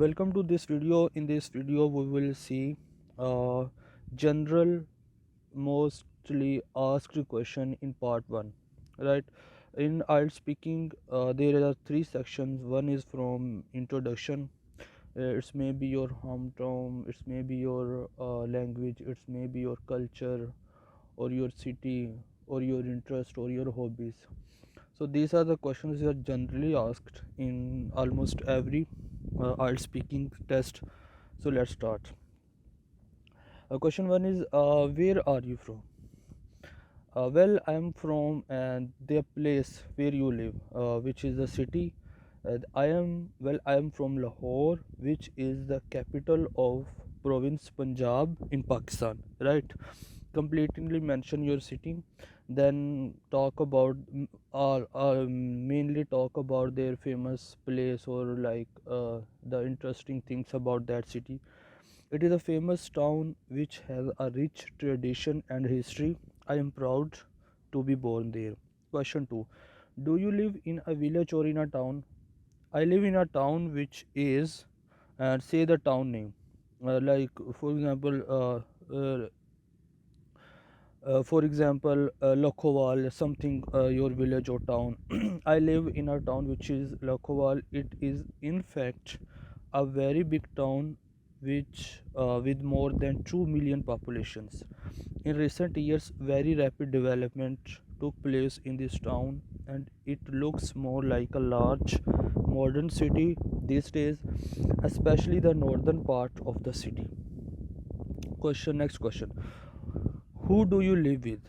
Welcome to this video. In this video we will see general mostly asked question in part 1, right? In IELTS speaking, there are three sections. One is from introduction. It's maybe your hometown, it's maybe your language, it's maybe your culture or your city or your interest or your hobbies. So these are the questions that are generally asked in almost every IELTS speaking test. So let's start. Question one is, where are you from? Well, I am from the place where you live, which is the city. I am from Lahore, which is the capital of province Punjab in Pakistan. Right? Completely mention your city, then talk about mainly talk about their famous place or like the interesting things about that city. It is a famous town which has a rich tradition and history. I am proud to be born there. Question 2. Do you live in a village or in a town? I live in a town which is, and say the town name. Like, for example, Lokhowal, something, your village or town. I live in a town which is Lokhowal. It is, in fact, a very big town which with more than 2 million populations. In recent years, very rapid development took place in this town, and it looks more like a large modern city these days, especially the northern part of the city. Next question. Who do you live with?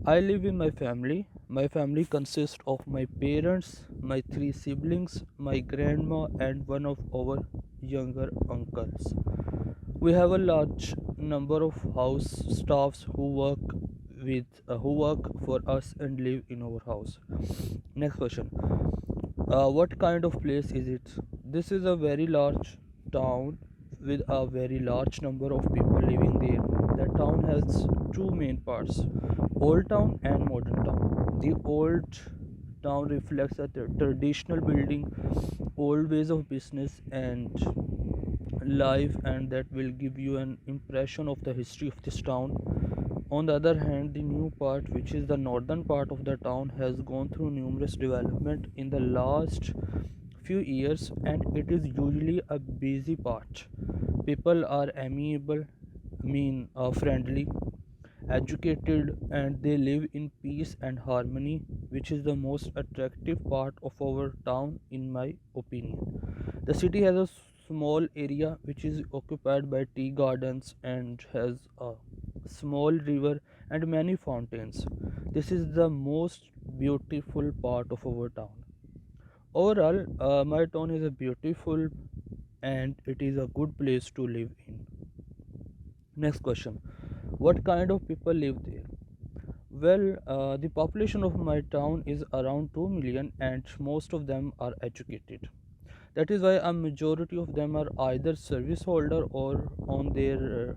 I live with my family. My family consists of my parents, my three siblings, my grandma, and one of our younger uncles. We have a large number of house staffs who work for us and live in our house. Next question. What kind of place is it? This is a very large town with a very large number of people living there. The town has two main parts: old town and modern town. The old town reflects a traditional building, old ways of business and life, and that will give you an impression of the history of this town. On the other hand, the new part, which is the northern part of the town, has gone through numerous development in the last few years, and it is usually a busy part. People are amiable, friendly, educated, and they live in peace and harmony, which is the most attractive part of our town, in my opinion. The city has a small area which is occupied by tea gardens and has a small river and many fountains. This is the most beautiful part of our town. Overall, my town is a beautiful and it is a good place to live in. Next question. What kind of people live there? Well, the population of my town is around 2 million and most of them are educated. That is why a majority of them are either service holder or on their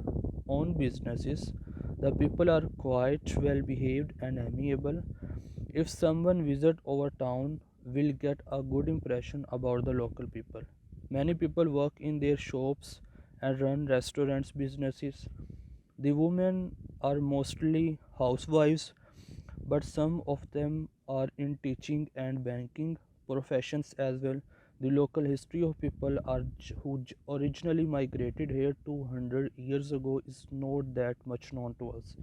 own businesses. The people are quite well behaved and amiable. If someone visit our town, will get a good impression about the local people. Many people work in their shops and run restaurants businesses. The women are mostly housewives, but some of them are in teaching and banking professions as well. The local history of people who originally migrated here 200 years ago is not that much known to us.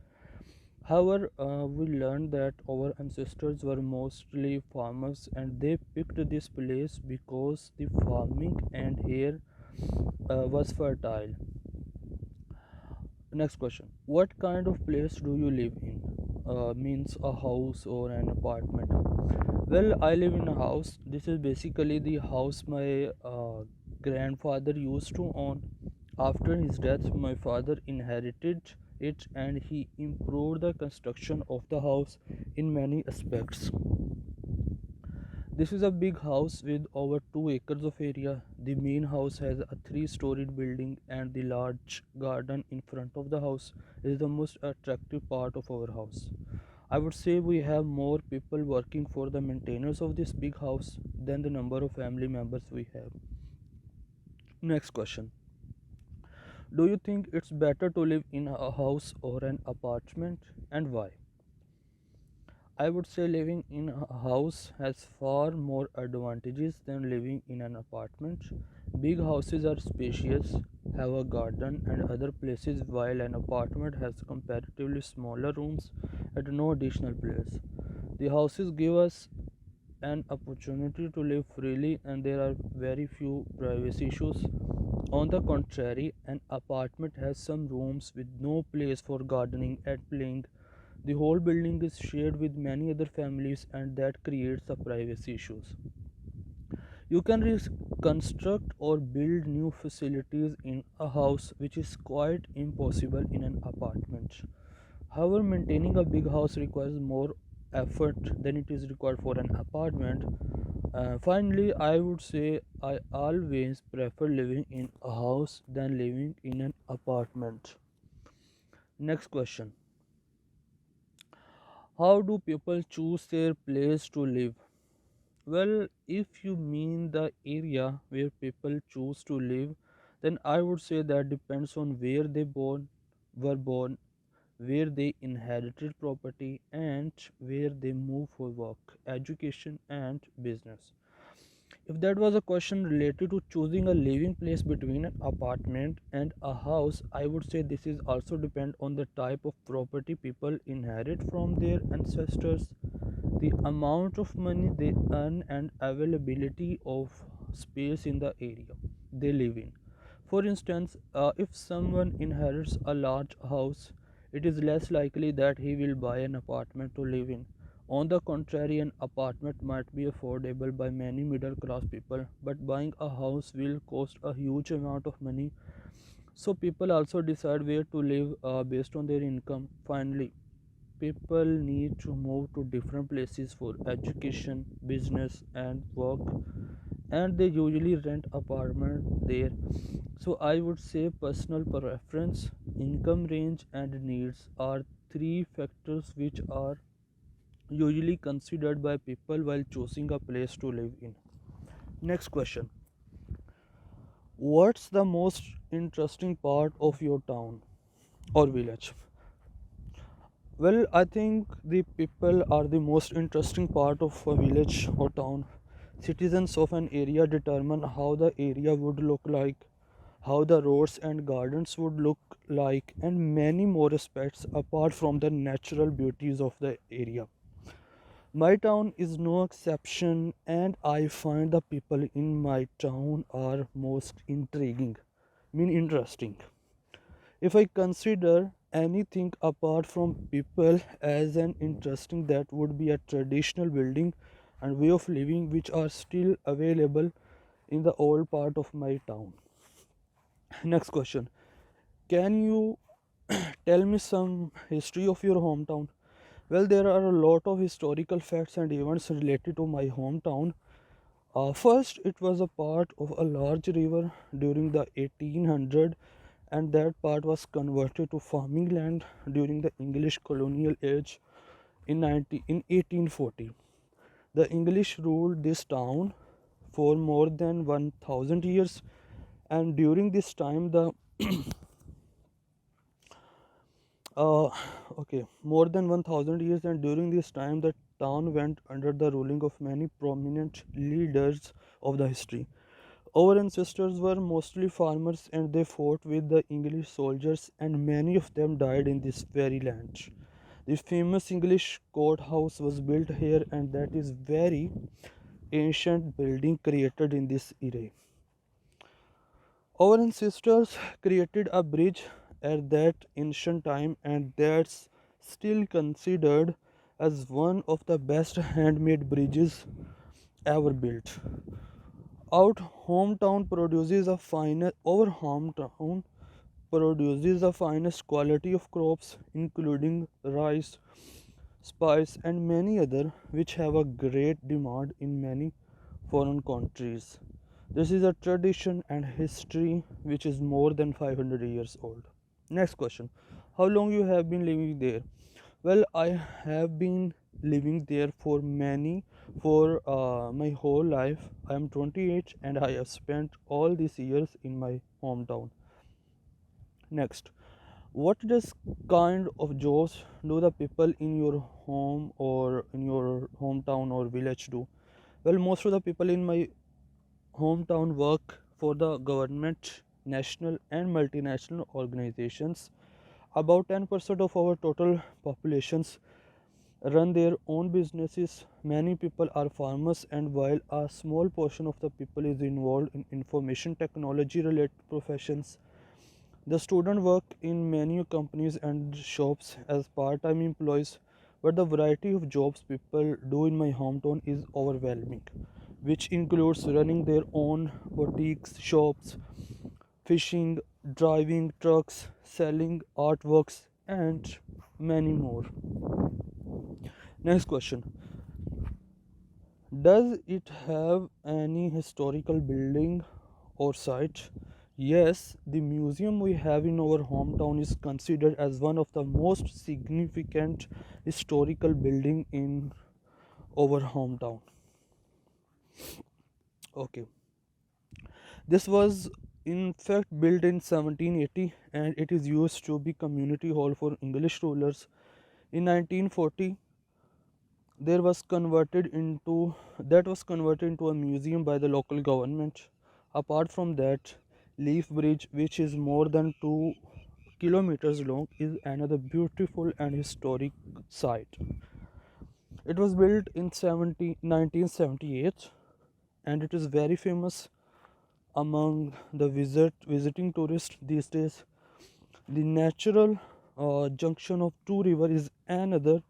However, we learned that our ancestors were mostly farmers and they picked this place because the farming and here was fertile. Next question. What kind of place do you live in? Means a house or an apartment? Well, I live in a house. This is basically the house my grandfather used to own. After his death, my father inherited it and he improved the construction of the house in many aspects. This is a big house with over 2 acres of area. The main house has a 3-storied building and the large garden in front of the house is the most attractive part of our house. I would say we have more people working for the maintenance of this big house than the number of family members we have. Next question. Do you think it's better to live in a house or an apartment, and why? I would say living in a house has far more advantages than living in an apartment. Big houses are spacious, have a garden and other places, while an apartment has comparatively smaller rooms and no additional place. The houses give us an opportunity to live freely and there are very few privacy issues. On the contrary, an apartment has some rooms with no place for gardening and playing. The whole building is shared with many other families and that creates a privacy issues. You can reconstruct or build new facilities in a house which is quite impossible in an apartment. However, maintaining a big house requires more effort than it is required for an apartment. Finally, I would say I always prefer living in a house than living in an apartment. Next question. How do people choose their place to live? Well, if you mean the area where people choose to live, then I would say that depends on where were born, where they inherited property, and where they move for work, education, and business. If that was a question related to choosing a living place between an apartment and a house, I would say this is also depend on the type of property people inherit from their ancestors, the amount of money they earn, and availability of space in the area they live in. For instance, if someone inherits a large house, it is less likely that he will buy an apartment to live in. On the contrary, an apartment might be affordable by many middle class people, but buying a house will cost a huge amount of money. So, people also decide where to live based on their income. Finally, people need to move to different places for education, business, and work, and they usually rent apartment there. So I would say personal preference, income range, and needs are three factors which are usually considered by people while choosing a place to live in. Next question. What's the most interesting part of your town or village? Well, I think the people are the most interesting part of a village or town. Citizens of an area determine how the area would look like, how the roads and gardens would look like, and many more aspects apart from the natural beauties of the area. My town is no exception, and I find the people in my town are most intriguing, interesting. If I consider anything apart from people as an interesting, that would be a traditional building and way of living which are still available in the old part of my town. Next question. Can you tell me some history of your hometown? Well, there are a lot of historical facts and events related to my hometown. First, it was a part of a large river during the 1800, and that part was converted to farming land during the English colonial age in 1840. The English ruled this town for more than 1000 years, and during this time the uh, more than 1000 years, and during this time the town went under the ruling of many prominent leaders of the history. Our ancestors were mostly farmers and they fought with the English soldiers, and many of them died in this very land. The famous English courthouse was built here, and that is very ancient building created in this era. Our ancestors created a bridge at that ancient time, and that's still considered as one of the best handmade bridges ever built. Our hometown produces the finest quality of crops, including rice, spice, and many other, which have a great demand in many foreign countries. This is a tradition and history which is more than 500 years old. Next question. How long you have been living there? Well, I have been living there for many For my whole life, I am 28 and I have spent all these years in my hometown. Next, what does kind of jobs do the people in your home or in your hometown or village do? Well, most of the people in my hometown work for the government, national and multinational organizations. About 10% of our total populations run their own businesses. Many people are farmers, and while a small portion of the people is involved in information technology related professions, the student work in many companies and shops as part-time employees. But the variety of jobs people do in my hometown is overwhelming, which includes running their own boutiques, shops, fishing, driving trucks, selling artworks, and many more. Next question: does it have any historical building or site? Yes, the museum we have in our hometown is considered as one of the most significant historical building in our hometown. Okay. This was in fact built in 1780 and it is used to be community hall for English rulers. In 1940 there was converted into a museum by the local government. Apart from that, Leaf Bridge, which is more than 2 kilometers long, is another beautiful and historic site. It was built in 1978 and it is very famous among the visiting tourists these days. The natural junction of two rivers is another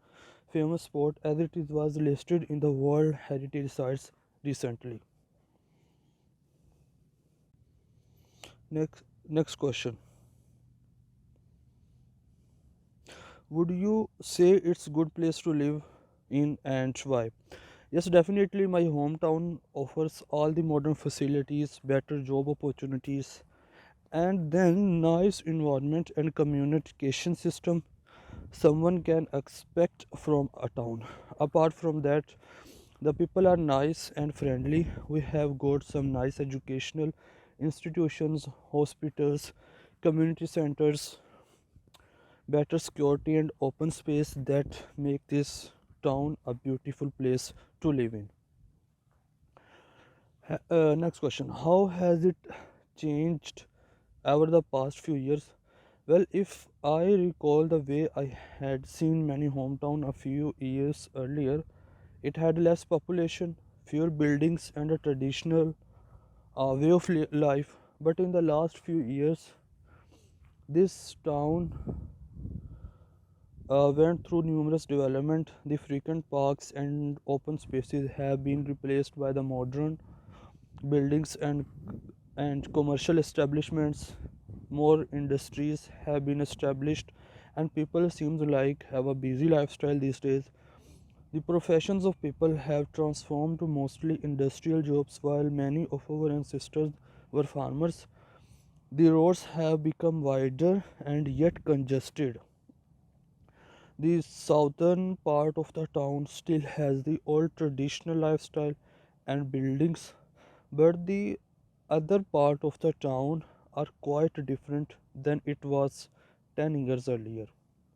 famous spot as it is was listed in the World Heritage Sites recently. Next question. Would you say it's a good place to live in and why? Yes, definitely my hometown offers all the modern facilities, better job opportunities, and then nice environment and communication system someone can expect from a town. Apart from that, the people are nice and friendly. We have got some nice educational institutions, hospitals, community centers, better security and open space that make this town a beautiful place to live in. Next question: how has it changed over the past few years? Well, if I recall the way I had seen many hometown a few years earlier, it had less population, fewer buildings, and a traditional way of life. But in the last few years, this town went through numerous development. The frequent parks and open spaces have been replaced by the modern buildings and commercial establishments. More industries have been established, and people seems like have a busy lifestyle these days. The professions of people have transformed to mostly industrial jobs while many of our ancestors were farmers. The roads have become wider and yet congested. The southern part of the town still has the old traditional lifestyle and buildings, but the other part of the town are quite different than it was 10 years earlier.